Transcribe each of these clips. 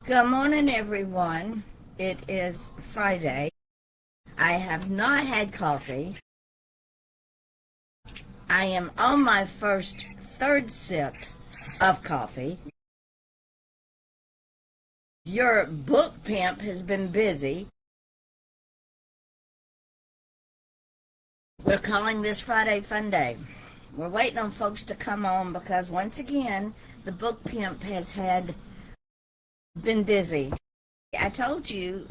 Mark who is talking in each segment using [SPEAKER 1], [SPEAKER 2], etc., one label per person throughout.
[SPEAKER 1] Good morning, everyone. It is Friday. I have not had coffee. I am on my third sip of coffee. Your book pimp has been busy. We're calling this Friday Fun Day. We're waiting on folks to come on because once again, the book pimp has been busy. I told you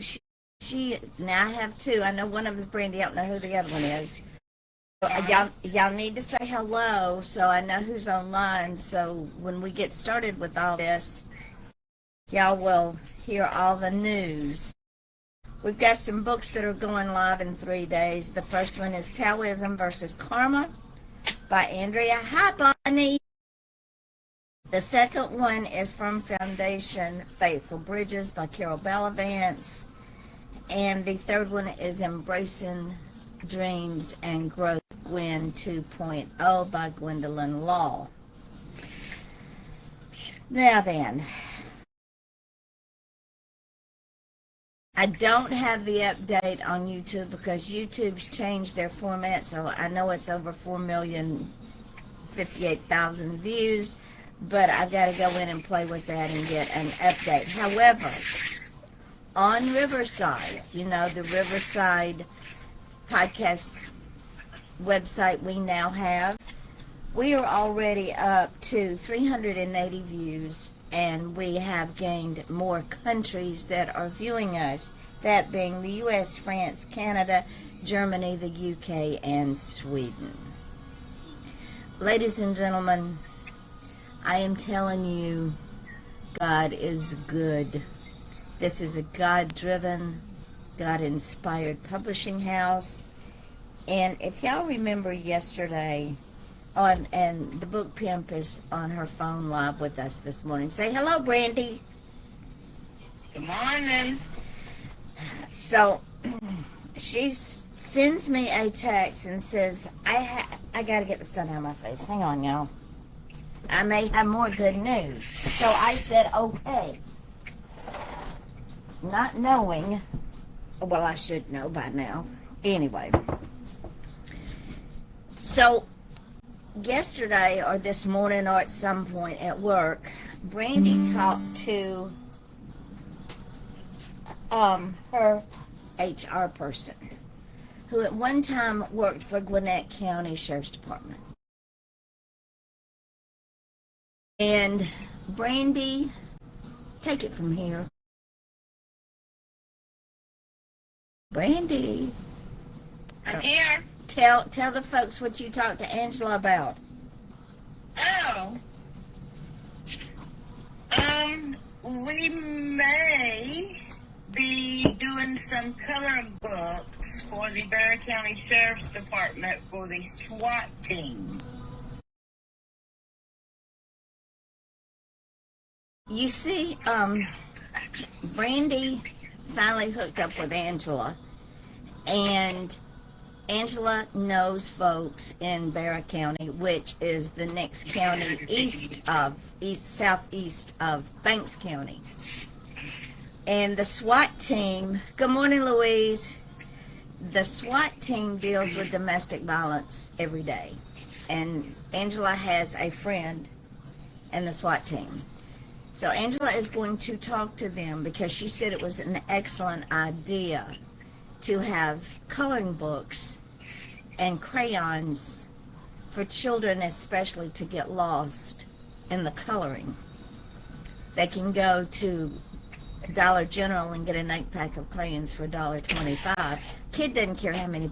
[SPEAKER 1] she now I have two. I know one of them is Brandy. I don't know who the other one is. Y'all need to say hello so I know who's online. So when we get started with all this, y'all will hear all the news. We've got some books that are going live in 3 days. The first one is Taoism versus Karma by Andrea. Hi, Bonnie. The second one is from Foundation Faithful Bridges by Carol Bellavance. And the third one is Embracing Dreams and Growth, Gwen 2.0 by Gwendolyn Law. Now then, I don't have the update on YouTube because YouTube's changed their format, so I know it's over 4,058,000 views, but I've got to go in and play with that and get an update. However, on Riverside, the Riverside podcast website we now have, we are already up to 380 views, and we have gained more countries that are viewing us, that being the US, France, Canada, Germany, the UK, and Sweden. Ladies and gentlemen, I am telling you, God is good. This is a God-driven, God-inspired publishing house. And if y'all remember yesterday, and the book pimp is on her phone live with us this morning. Say hello, Brandy.
[SPEAKER 2] Good morning.
[SPEAKER 1] So she sends me a text and says, I got to get the sun out of my face. Hang on, y'all. I may have more good news. So I said, okay. Not knowing, well, I should know by now. Anyway. So yesterday or this morning or at some point at work, Brandy talked to her HR person who at one time worked for Gwinnett County Sheriff's Department. And Brandy, take it from here. Brandy.
[SPEAKER 2] I'm here.
[SPEAKER 1] Tell the folks what you talked to Angela about.
[SPEAKER 2] Oh. We may be doing some coloring books for the Bexar County Sheriff's Department for the SWAT team.
[SPEAKER 1] You see, Brandy finally hooked up with Angela, and Angela knows folks in Bexar County, which is the next county southeast of Banks County. And the SWAT team, good morning, Louise. The SWAT team deals with domestic violence every day. And Angela has a friend in the SWAT team. So Angela is going to talk to them because she said it was an excellent idea to have coloring books and crayons for children, especially to get lost in the coloring. They can go to Dollar General and get an 8-pack of crayons for $1.25. Kid doesn't care how many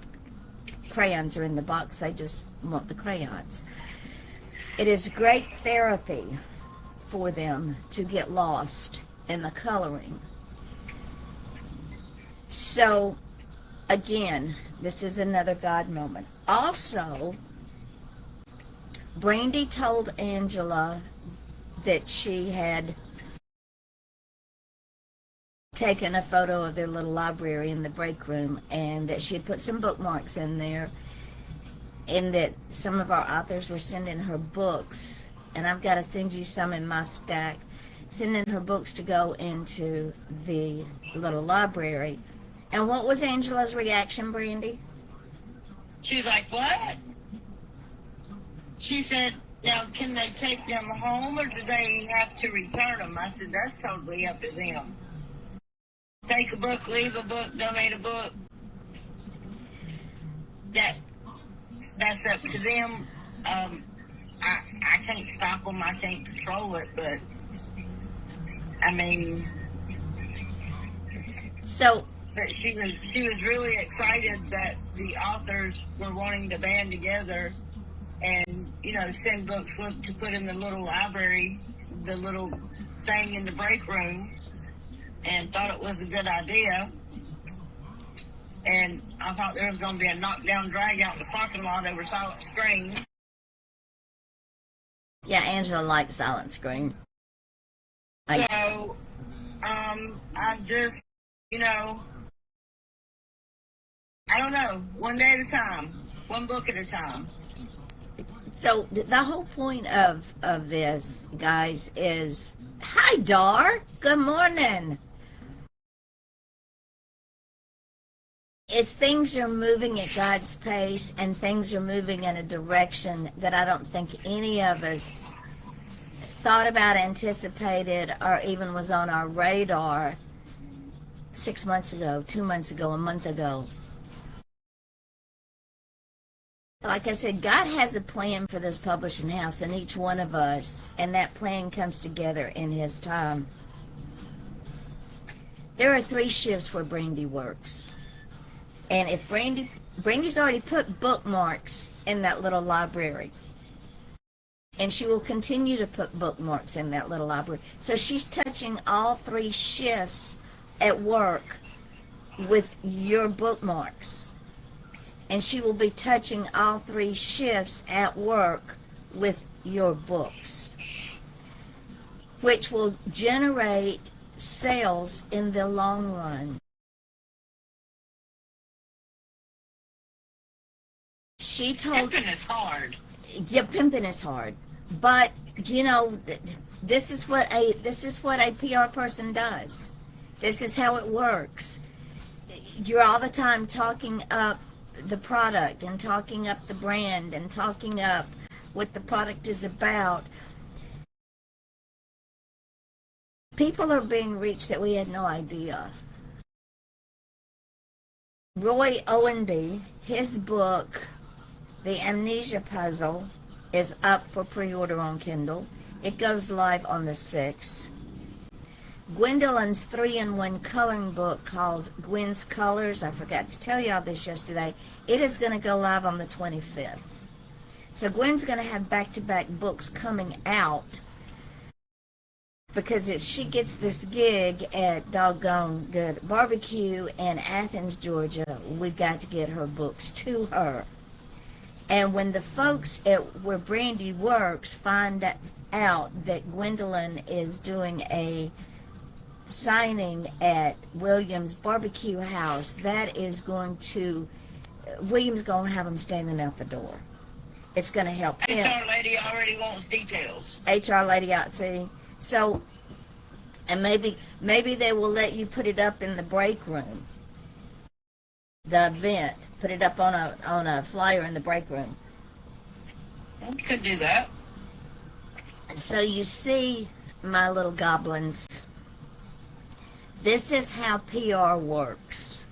[SPEAKER 1] crayons are in the box, they just want the crayons. It is great therapy for them to get lost in the coloring. So again, this is another God moment. Also, Brandy told Angela that she had taken a photo of their little library in the break room and that she had put some bookmarks in there, and that some of our authors were sending her books, and I've got to send you some in my stack sending her books to go into the little library. And what was Angela's reaction, Brandy?
[SPEAKER 2] She was like, what? She said, now, can they take them home or do they have to return them? I said, that's totally up to them. Take a book, leave a book, donate a book. That's up to them. I can't stop them. I can't control it, but I mean,
[SPEAKER 1] so.
[SPEAKER 2] But she was really excited that the authors were wanting to band together and, you know, send books to put in the little library, the little thing in the break room, and thought it was a good idea. And I thought there was going to be a knockdown drag out in the parking lot over Silent Screen.
[SPEAKER 1] Yeah, Angela likes Silent Screen.
[SPEAKER 2] So, I'm just, you know, I don't know, one day at a time, one book at a time.
[SPEAKER 1] So the whole point of this, guys, is, hi, Dar, good morning. Is things are moving at God's pace, and things are moving in a direction that I don't think any of us thought about, anticipated, or even was on our radar 6 months ago, 2 months ago, a month ago. Like I said, God has a plan for this publishing house and each one of us, and that plan comes together in His time. There are 3 shifts where Brandy works. And if Brandy's already put bookmarks in that little library. And she will continue to put bookmarks in that little library. So she's touching all 3 shifts at work with your bookmarks. And she will be touching all 3 shifts at work with your books, which will generate sales in the long run. She told
[SPEAKER 2] Pimping is hard.
[SPEAKER 1] Yeah, pimping is hard. But, you know, this is what a PR person does. This is how it works. You're all the time talking up the product and talking up the brand and talking up what the product is about. People are being reached that we had no idea. Roy Owenby, his book, The Amnesia Puzzle, is up for pre-order on Kindle. It goes live on the 6th. Gwendolyn's 3-in-1 coloring book called Gwen's Colors, I forgot to tell y'all this yesterday, it is going to go live on the 25th. So Gwen's going to have back-to-back books coming out, because if she gets this gig at Doggone Good Barbecue in Athens, Georgia, we've got to get her books to her. And when the folks at where Brandy works find out that Gwendolyn is doing a signing at Williams Barbecue House, that is going to, Williams going to have them standing out the door. It's going to help him.
[SPEAKER 2] HR lady already wants details.
[SPEAKER 1] HR lady out, see? So, and maybe they will let you put it up in the break room. The event, put it up on a flyer in the break room.
[SPEAKER 2] You could do that.
[SPEAKER 1] So you see, my little goblins, this is how PR works.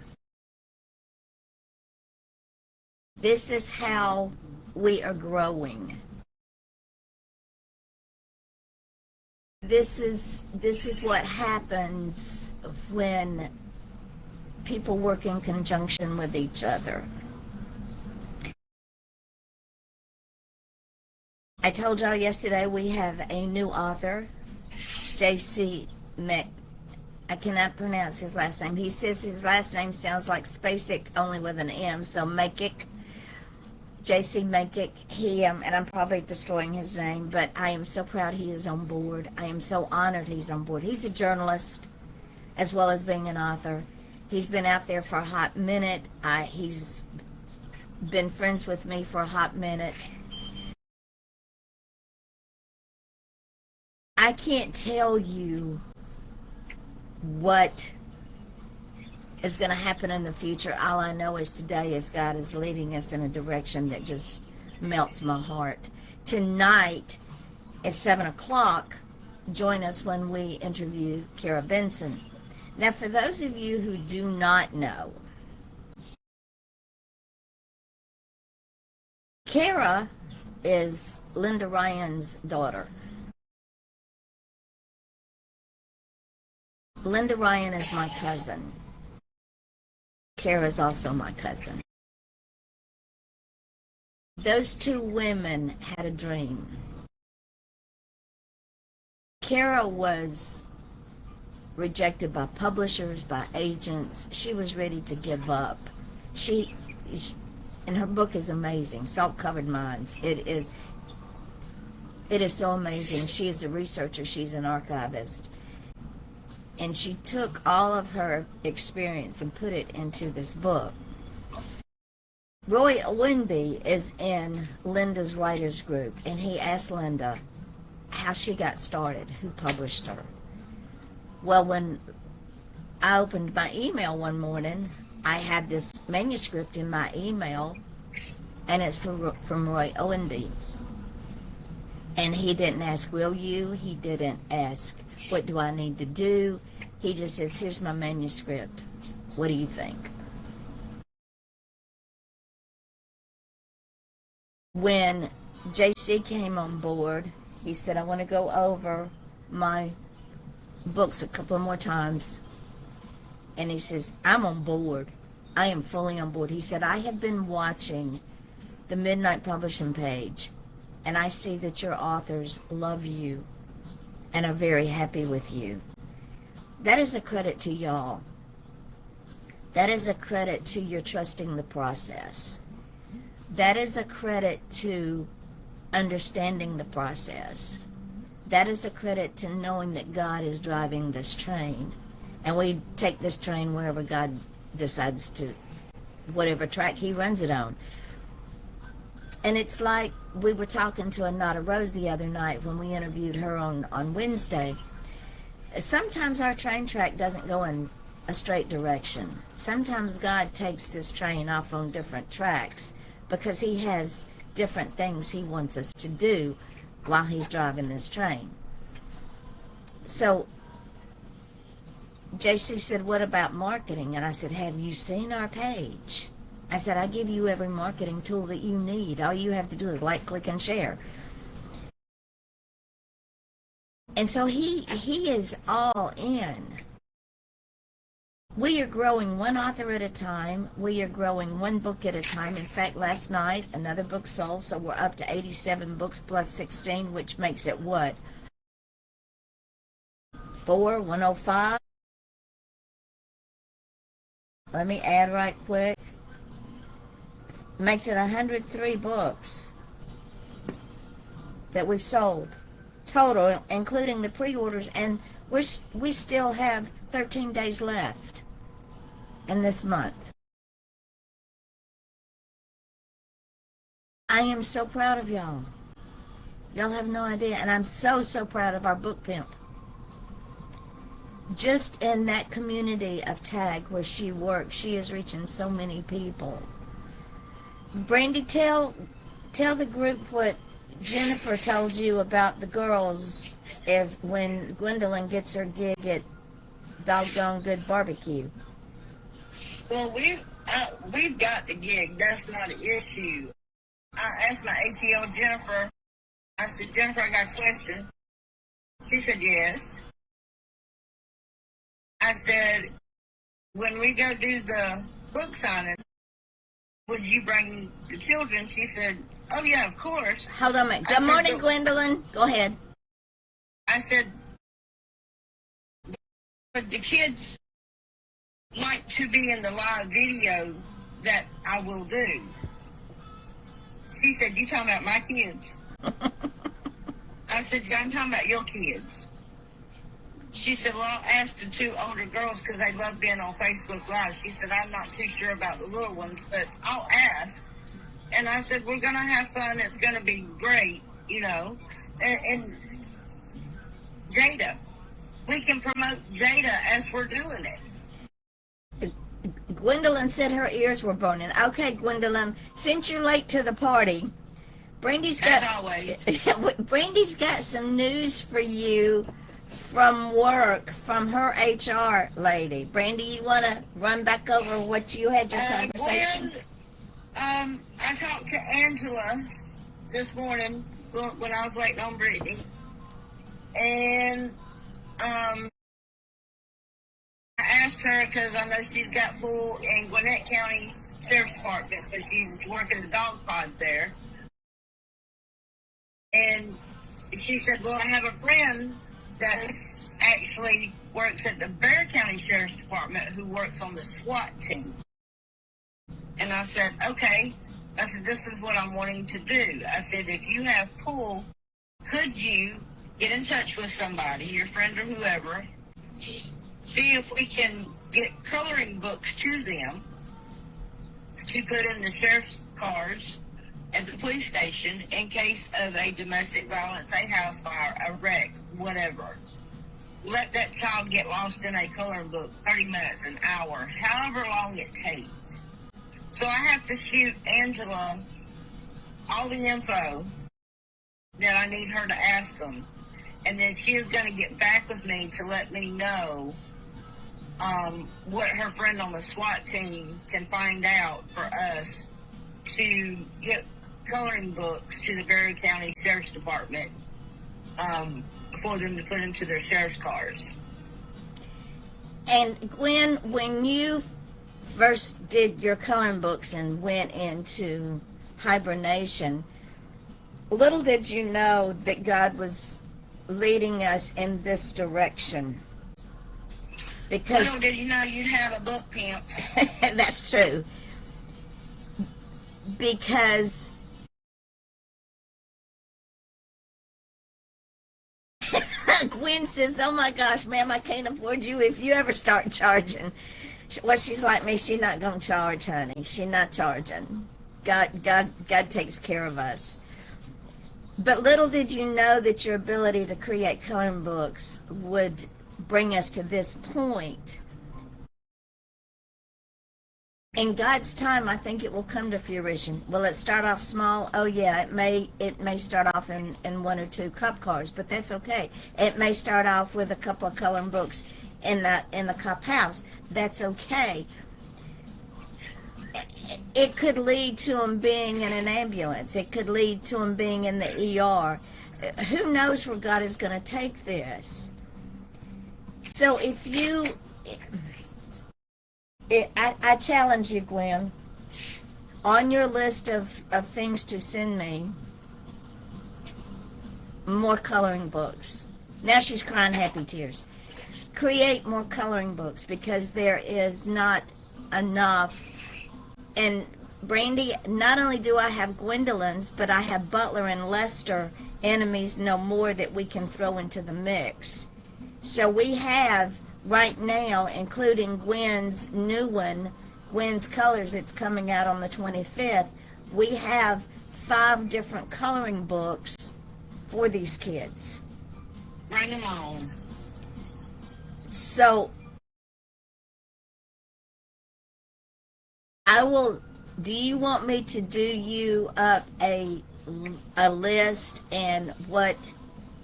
[SPEAKER 1] This is how we are growing. This is what happens when people work in conjunction with each other. I told y'all yesterday we have a new author, J.C. I cannot pronounce his last name. He says his last name sounds like Spacek, only with an M, so Makic. J.C. Makic. And I'm probably destroying his name, but I am so proud he is on board. I am so honored he's on board. He's a journalist as well as being an author. He's been out there for a hot minute. He's been friends with me for a hot minute. I can't tell you what is going to happen in the future. All I know is today is God is leading us in a direction that just melts my heart. Tonight at 7 o'clock, join us when we interview Kara Benson. Now, for those of you who do not know, Kara is Linda Ryan's daughter. Linda Ryan is my cousin. Kara is also my cousin. Those two women had a dream. Kara was rejected by publishers, by agents. She was ready to give up. And her book is amazing, Salt Covered Minds. It is so amazing. She is a researcher. She's an archivist. And she took all of her experience and put it into this book. Roy Owenby is in Linda's writers group, and he asked Linda how she got started, who published her. Well, when I opened my email one morning, I had this manuscript in my email, and it's from Roy Owenby. And he didn't ask, will you? He didn't ask, what do I need to do? He just says, here's my manuscript. What do you think? When JC came on board, he said, I want to go over my books a couple more times. And he says, I'm on board. I am fully on board. He said, I have been watching the Midnight Publishing page, and I see that your authors love you and are very happy with you. That is a credit to y'all. That is a credit to your trusting the process. That is a credit to understanding the process. That is a credit to knowing that God is driving this train. And we take this train wherever God decides to, whatever track he runs it on. And it's like we were talking to Anata Rose the other night when we interviewed her on Wednesday. Sometimes our train track doesn't go in a straight direction. Sometimes God takes this train off on different tracks because he has different things he wants us to do while he's driving this train. So JC said, what about marketing? And I said, have you seen our page? I said, I give you every marketing tool that you need. All you have to do is like, click, and share. And so he is all in. We are growing one author at a time. We are growing one book at a time. In fact, last night, another book sold, so we're up to 87 books plus 16, which makes it what? 105? Let me add right quick. Makes it 103 books that we've sold total, including the pre-orders, and we still have 13 days left in this month. I am so proud of y'all. Y'all have no idea, and I'm so proud of our book pimp. Just in that community of TAG where she works, she is reaching so many people. Brandy, tell the group what Jennifer told you about the girls when Gwendolyn gets her gig at Doggone Good Barbecue.
[SPEAKER 2] Well, we've got the gig. That's not an issue. I asked my ATL Jennifer. I said, Jennifer, I got a question. She said, yes. I said, when we go do the book signing, would you bring the children? She said, oh, yeah, of course.
[SPEAKER 1] Hold on a minute. Good morning, Gwendolyn. Go ahead.
[SPEAKER 2] I said, but the kids like to be in the live video that I will do. She said, you talking about my kids? I said, I'm talking about your kids. She said, well, I'll ask the two older girls because they love being on Facebook Live. She said, I'm not too sure about the little ones, but I'll ask. And I said, we're going to have fun. It's going to be great, you know. And Jada. We can promote Jada as we're doing it.
[SPEAKER 1] Gwendolyn said her ears were burning. Okay, Gwendolyn, since you're late to the party, Brandy's got
[SPEAKER 2] As always.
[SPEAKER 1] Brandy's got some news for you from work, from her HR lady. Brandy, you want to run back over what you had your conversation?
[SPEAKER 2] I talked to Angela this morning when I was waiting on Brittany, and I asked her because I know she's got pull in Gwinnett County Sheriff's Department, but she's working the dog pod there. And she said, well, I have a friend that actually works at the Bexar County Sheriff's Department who works on the SWAT team. And I said, okay. I said, this is what I'm wanting to do. I said, if you have pull, could you get in touch with somebody, your friend or whoever, see if we can get coloring books to them to put in the sheriff's cars at the police station in case of a domestic violence, a house fire, a wreck, whatever. Let that child get lost in a coloring book 30 minutes, an hour, however long it takes. So I have to shoot Angela all the info that I need her to ask them. And then she is going to get back with me to let me know what her friend on the SWAT team can find out for us to get coloring books to the Bexar County Sheriff's Department for them to put into their sheriff's cars.
[SPEAKER 1] And Gwen, when you first did your coloring books and went into hibernation, little did you know that God was leading us in this direction. Because
[SPEAKER 2] little did you know you'd have a book pimp.
[SPEAKER 1] That's true. Because Gwen says, oh my gosh, ma'am, I can't afford you if you ever start charging. Well, she's like me. She's not going to charge, honey. She's not charging. God takes care of us. But little did you know that your ability to create coloring books would bring us to this point. In God's time, I think it will come to fruition. Will it start off small? Oh yeah, it may start off in one or two cup cars, but that's okay. It may start off with a couple of coloring books in the cup house. That's okay. It could lead to him being in an ambulance. It could lead to him being in the ER. Who knows where God is going to take this? So if you, I challenge you, Gwen, on your list of things to send me, more coloring books. Now she's crying happy tears. Create more coloring books because there is not enough. And Brandy, not only do I have Gwendolyn's, but I have Butler and Lester, enemies no more, that we can throw into the mix. So we have right now, including Gwen's new one, Gwen's Colors, that's coming out on the 25th, we have 5 different coloring books for these kids.
[SPEAKER 2] Bring them on.
[SPEAKER 1] So do you want me to do you up a list and what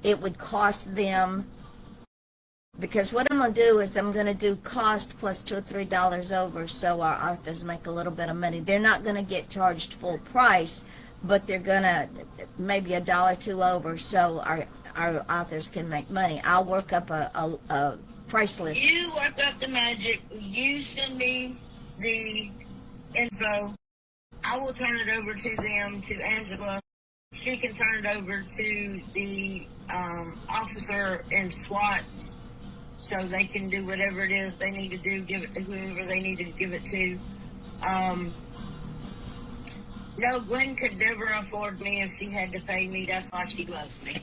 [SPEAKER 1] it would cost them? Because what I'm going to do is I'm going to do cost plus $2 or $3 over so our authors make a little bit of money. They're not going to get charged full price, but they're going to maybe $1 or $2 over so our authors can make money. I'll work up a price list.
[SPEAKER 2] You work up the magic. You send me the info. I will turn it over to them, to Angela. She can turn it over to the officer in SWAT so they can do whatever it is they need to do, give it to whoever they need to give it to. No, Gwen could never afford me if she had to pay me. That's why she loves me.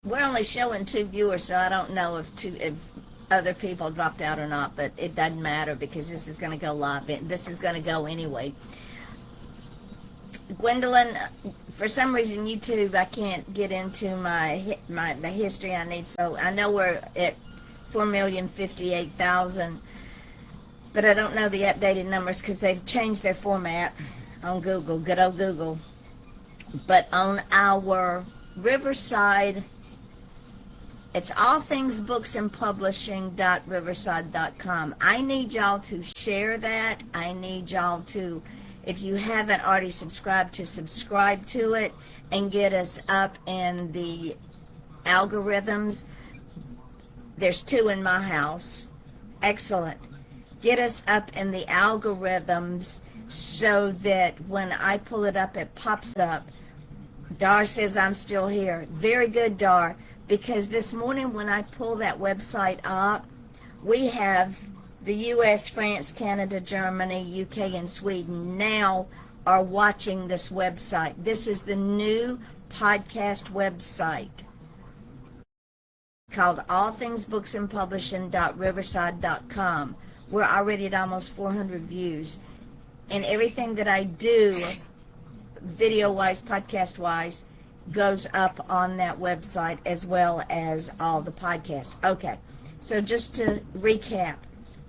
[SPEAKER 1] We're only showing 2 viewers, so I don't know if other people dropped out or not, but it doesn't matter because this is going to go live. This is going to go anyway. Gwendolyn, for some reason YouTube, I can't get into the history I need. So I know we're at 4,058,000, but I don't know the updated numbers because they've changed their format on Google, good old Google. But on our Riverside, it's allthingsbooksandpublishing.riverside.com. I need y'all to share that. I need y'all to, if you haven't already subscribed, to subscribe to it and get us up in the algorithms. There's 2 in my house. Excellent. Get us up in the algorithms so that when I pull it up, it pops up. Dar says I'm still here. Very good, Dar. Because this morning when I pull that website up, we have the U.S., France, Canada, Germany, UK, and Sweden now are watching this website. This is the new podcast website called allthingsbooksandpublishing.riverside.com. We're already at almost 400 views. And everything that I do, video-wise, podcast-wise, goes up on that website as well as all the podcasts. Okay, so just to recap,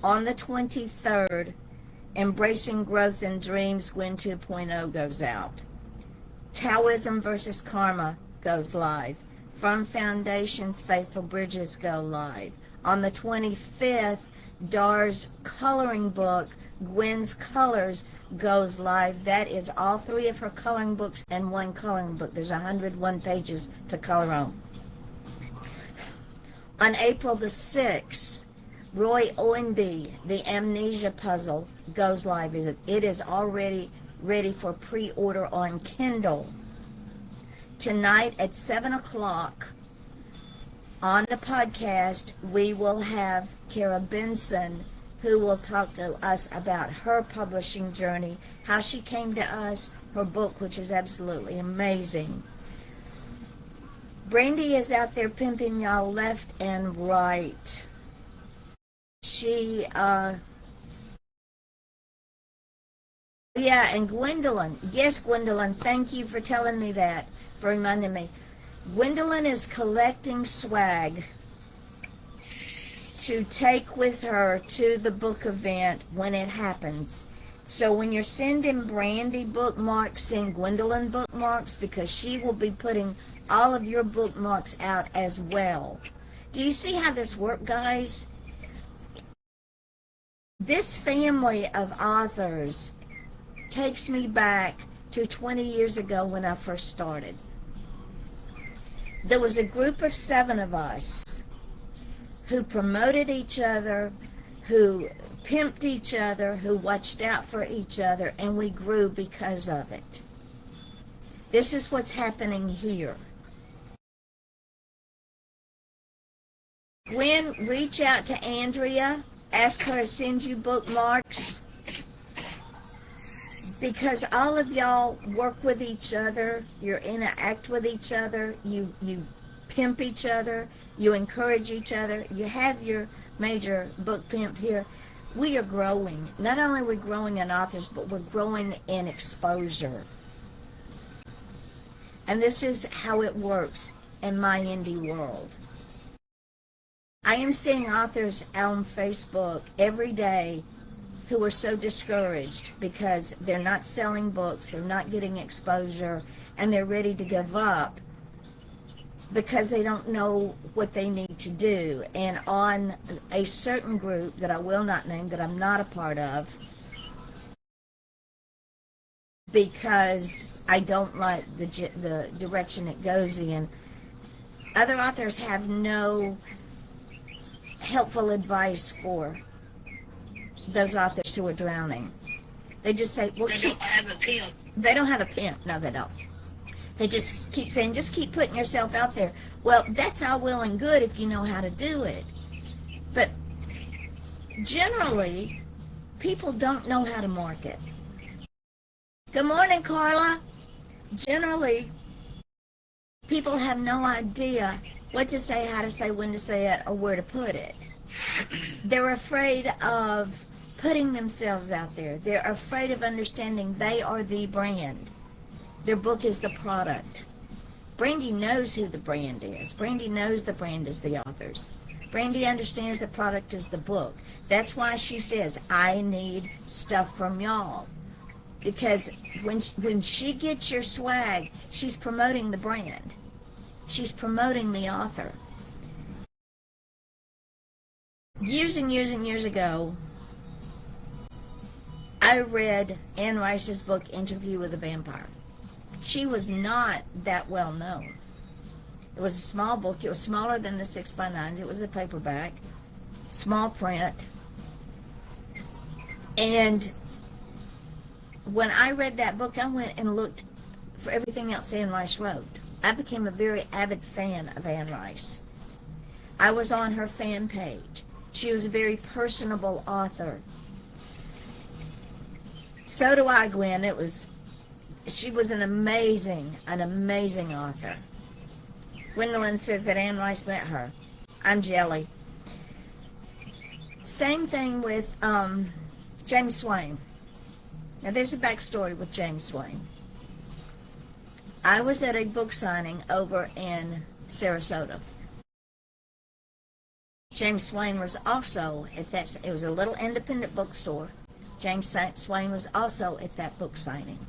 [SPEAKER 1] on the 23rd, Embracing Growth and Dreams, Gwen 2.0 goes out. Taoism versus Karma goes live. Firm Foundations, Faithful Bridges go live. On the 25th, Dar's coloring book, Gwen's Colors, goes live. That is all 3 of her coloring books and 1 coloring book. There's 101 pages to color on. On April the 6th, Roy Owenby, The Amnesia Puzzle, goes live. It is already ready for pre-order on Kindle. Tonight at 7 o'clock on the podcast, we will have Kara Benson, who will talk to us about her publishing journey, how she came to us, her book, which is absolutely amazing. Brandy is out there pimping y'all left and right. Yeah, and Gwendolyn. Yes, Gwendolyn, thank you for telling me that, for reminding me. Gwendolyn is collecting swag to take with her to the book event when it happens. So when you're sending Brandy bookmarks, send Gwendolyn bookmarks, because she will be putting all of your bookmarks out as well. Do you see how this works, guys? This family of authors takes me back to 20 years ago when I first started. There was a group of 7 of us who promoted each other, who pimped each other, who watched out for each other, and we grew because of it. This is what's happening here. Gwen, reach out to Andrea, ask her to send you bookmarks, because all of y'all work with each other, you interact with each other, you pimp each other, you encourage each other. You have your major book pimp here. We are growing. Not only are we growing in authors, but we're growing in exposure. And this is how it works in my indie world. I am seeing authors on Facebook every day who are so discouraged because they're not selling books, they're not getting exposure, and they're ready to give up because they don't know what they need to do. And on a certain group that I will not name, that I'm not a part of, because I don't like the direction it goes in, other authors have no helpful advice for those authors who are drowning. They just say, well,
[SPEAKER 2] They don't have a pimp.
[SPEAKER 1] They don't have a pimp. No, they don't. They just keep saying, just keep putting yourself out there. Well, that's all well and good if you know how to do it. But generally, people don't know how to market. Good morning, Carla. Generally, people have no idea what to say, how to say, when to say it, or where to put it. They're afraid of putting themselves out there. They're afraid of understanding they are the brand. Their book is the product. Brandy knows who the brand is. Brandy knows the brand is the authors. Brandy understands the product is the book. That's why she says, I need stuff from y'all. Because when she gets your swag, she's promoting the brand. She's promoting the author. Years and years and years ago, I read Anne Rice's book, Interview with a Vampire. She was not that well known. It was a small book. It was smaller than the 6x9s. It was a paperback, small print. And when I read that book, I went and looked for everything else Anne Rice wrote. I became a very avid fan of Anne Rice. I was on her fan page. She was a very personable author. So do I, Gwen. She was an amazing author. Gwendolyn says that Anne Rice met her. I'm jelly. Same thing with James Swain. Now there's a backstory with James Swain. I was at a book signing over in Sarasota. James Swain was also at that. It was a little independent bookstore. James Swain was also at that book signing.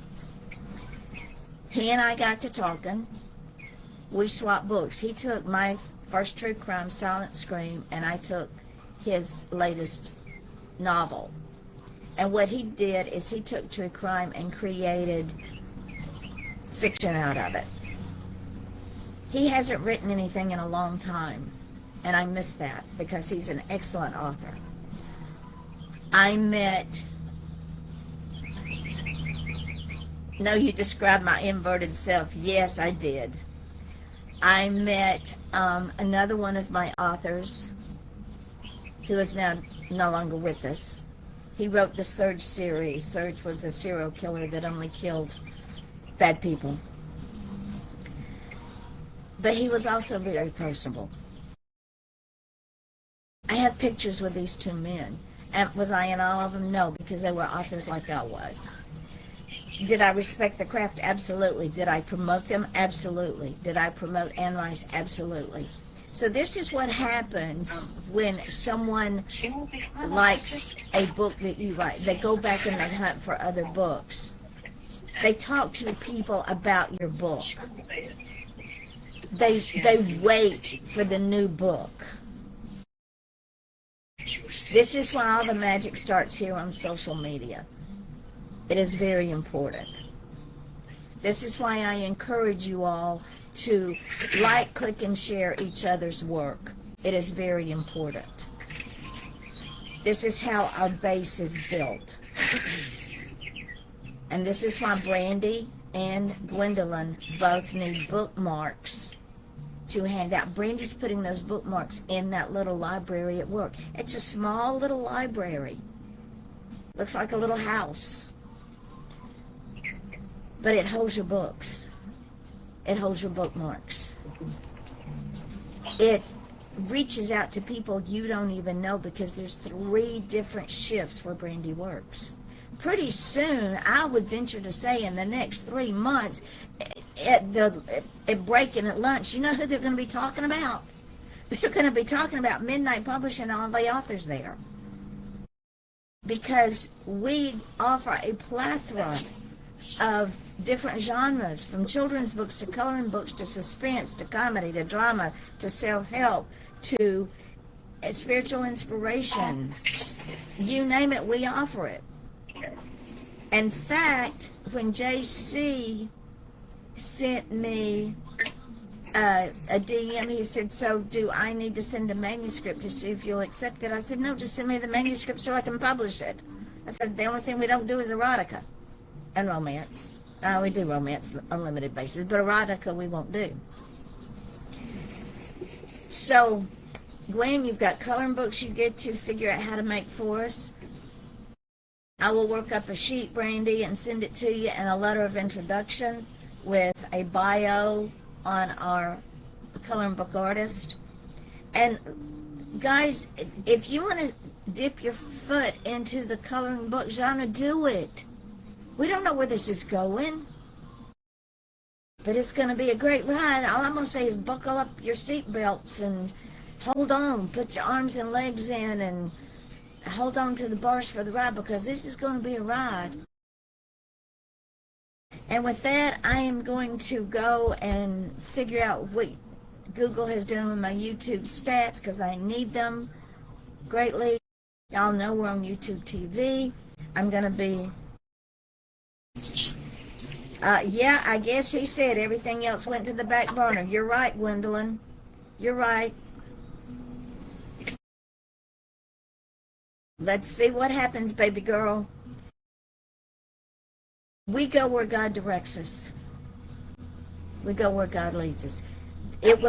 [SPEAKER 1] He and I got to talking. We swapped books. He took my first true crime, Silent Scream, and I took his latest novel. And what he did is he took true crime and created fiction out of it. He hasn't written anything in a long time, and I miss that because he's an excellent author. I met... No, you described my inverted self. Yes, I did. I met another one of my authors who is now no longer with us. He wrote the Surge series. Surge was a serial killer that only killed bad people. But he was also very personable. I have pictures with these two men. And was I in all of them? No, because they were authors like I was. Did I respect the craft? Absolutely. Did I promote them? Absolutely. Did I promote Anne Rice? Absolutely. So this is what happens when someone likes a book that you write. They go back and they hunt for other books. They talk to people about your book. They wait for the new book. This is why all the magic starts here on social media. It is very important. This is why I encourage you all to like, click, and share each other's work. It is very important. This is how our base is built. And this is why Brandy and Gwendolyn both need bookmarks to hand out. Brandy's putting those bookmarks in that little library at work. It's a small little library. Looks like a little house. But it holds your books. It holds your bookmarks. It reaches out to people you don't even know because there's 3 different shifts where Brandy works. Pretty soon, I would venture to say in the next 3 months, at break and at lunch, you know who they're going to be talking about? They're going to be talking about Midnight Publishing and all the authors there. Because we offer a plethora of different genres, from children's books to coloring books to suspense to comedy to drama to self-help to spiritual inspiration. You name it, we offer it. In fact, when JC sent me a DM, he said, so do I need to send a manuscript to see if you'll accept it? I said, no, just send me the manuscript so I can publish it. I said, the only thing we don't do is erotica and romance. We do romance on a limited basis, but erotica we won't do. So, Gwen, you've got coloring books you get to figure out how to make for us. I will work up a sheet, Brandy, and send it to you, and a letter of introduction with a bio on our coloring book artist. And guys, if you want to dip your foot into the coloring book genre, do it. We don't know where this is going. But it's going to be a great ride. All I'm going to say is buckle up your seatbelts and hold on. Put your arms and legs in and hold on to the bars for the ride, because this is going to be a ride. And with that, I am going to go and figure out what Google has done with my YouTube stats, because I need them greatly. Y'all know we're on YouTube TV. I'm going to be... yeah, I guess he said everything else went to the back burner. You're right, Gwendolyn. You're right. Let's see what happens, baby girl. We go where God directs us. We go where God leads us. It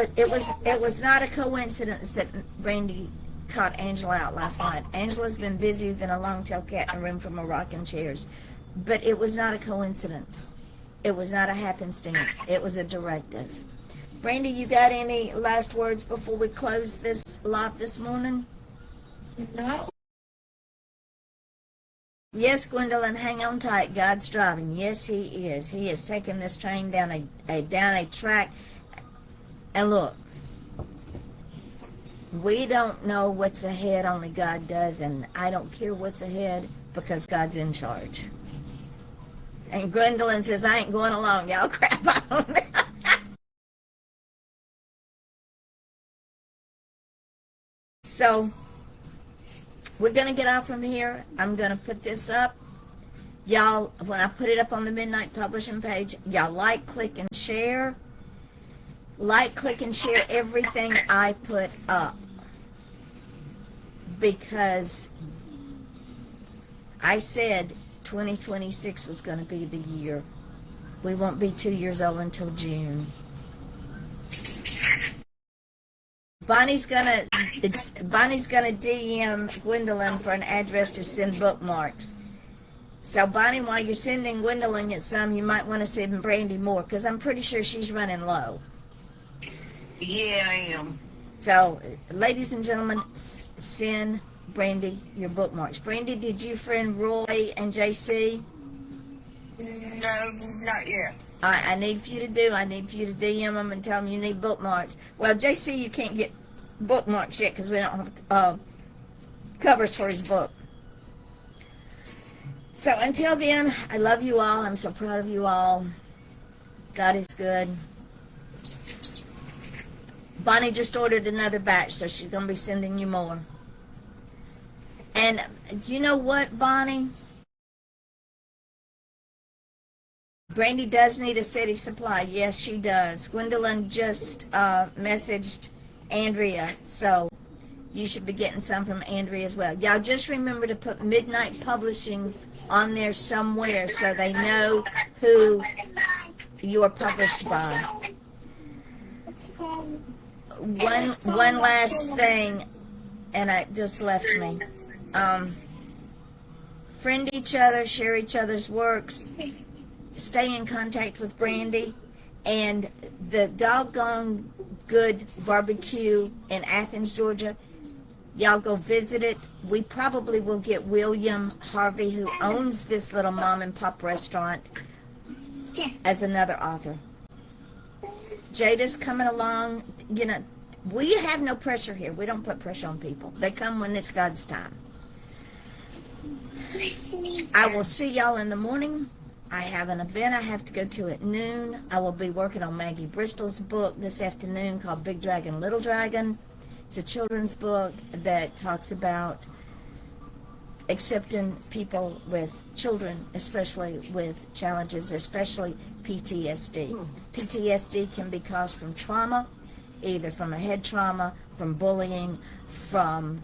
[SPEAKER 1] was not a coincidence that Brandy caught Angela out last night. Angela's been busier than a long-tailed cat in a room full of rocking chairs. But it was not a coincidence. It was not a happenstance. It was a directive. Brandy, you got any last words before we close this live this morning?
[SPEAKER 2] No.
[SPEAKER 1] Yes, Gwendolyn, hang on tight. God's driving. Yes, He is. He is taking this train down a track. And look, we don't know what's ahead. Only God does, and I don't care what's ahead because God's in charge. And Gwendolyn says, I ain't going along. Y'all crap on. So, we're going to get off from here. I'm going to put this up. Y'all, when I put it up on the Midnight Publishing page, y'all like, click, and share. Like, click, and share everything I put up. Because I said 2026 was going to be the year. We won't be 2 years old until June. Bonnie's gonna DM Gwendolyn for an address to send bookmarks. So Bonnie, while you're sending Gwendolyn some, you might want to send Brandy more, because I'm pretty sure she's running low.
[SPEAKER 2] Yeah, I am.
[SPEAKER 1] So, ladies and gentlemen, send Brandy your bookmarks. Brandy, did you friend Roy and JC?
[SPEAKER 2] No, not yet.
[SPEAKER 1] I need for you to DM them and tell them you need bookmarks. Well, JC, you can't get bookmarks yet because we don't have covers for his book. So until then, I love you all. I'm so proud of you all. God is good. Bonnie just ordered another batch, so she's going to be sending you more. And you know what, Bonnie? Brandy does need a city supply. Yes, she does. Gwendolyn just messaged Andrea, so you should be getting some from Andrea as well. Y'all just remember to put Midnight Publishing on there somewhere so they know who you are published by. One last thing, and it just left me. Friend each other, share each other's works. Stay in contact with Brandy, and the Doggone Good Barbecue in Athens, Georgia. Y'all go visit it. We probably will get William Harvey, who owns this little mom and pop restaurant, as another author. Jada's coming along. You know, we have no pressure here. We don't put pressure on people. They come when it's God's time. I will see y'all in the morning. I have an event I have to go to at noon. I will be working on Maggie Bristol's book this afternoon called Big Dragon, Little Dragon. It's a children's book that talks about accepting people with children, especially with challenges, especially PTSD. PTSD can be caused from trauma, either from a head trauma, from bullying, from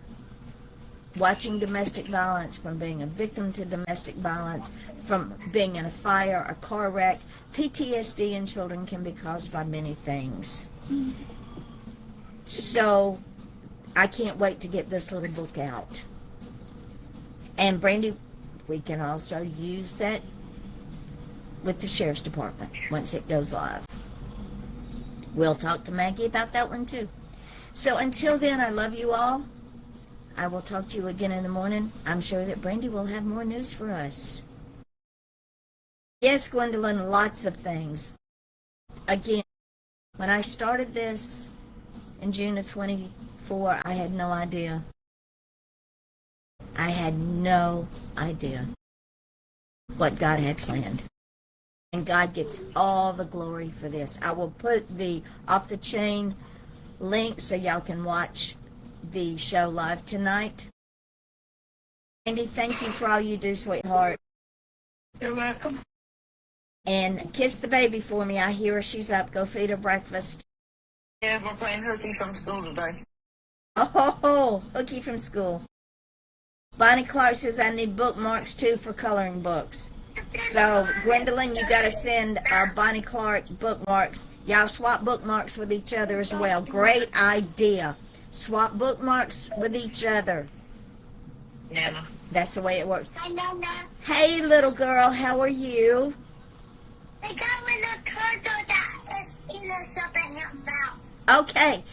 [SPEAKER 1] watching domestic violence, from being a victim to domestic violence, from being in a fire, a car wreck. PTSD in children can be caused by many things. So I can't wait to get this little book out. And Brandy, we can also use that with the Sheriff's Department once it goes live. We'll talk to Maggie about that one too. So until then, I love you all. I will talk to you again in the morning. I'm sure that Brandy will have more news for us. Yes, Gwendolyn, lots of things. again, when I started this in June of 24, I had no idea. I had no idea what God had planned. And God gets all the glory for this. I will put the Off the Chain link so y'all can watch the show live tonight. Andy, thank you for all you do, sweetheart.
[SPEAKER 2] You're welcome.
[SPEAKER 1] And kiss the baby for me. I hear her. She's up. Go feed her breakfast.
[SPEAKER 2] Yeah, we're playing hooky from school today.
[SPEAKER 1] Oh, Hooky from school. Bonnie Clark says I need bookmarks too for coloring books. So, Gwendolyn, you got to send Bonnie Clark bookmarks. Y'all swap bookmarks with each other as well. Great idea. Swap bookmarks with each other.
[SPEAKER 2] Never.
[SPEAKER 1] That's the way it works. Hey, little girl, how are you?
[SPEAKER 3] I got one of turtle that is in the superhero mouth.
[SPEAKER 1] Okay.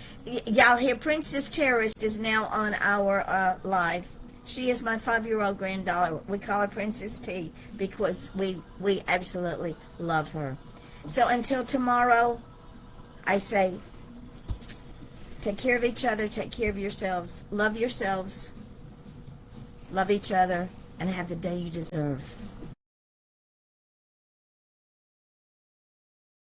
[SPEAKER 1] Y'all hear Princess Terrorist is now on our live. She is my 5-year-old granddaughter. We call her Princess T because we absolutely love her. So until tomorrow, I say, take care of each other, take care of yourselves, love each other, and have the day you deserve.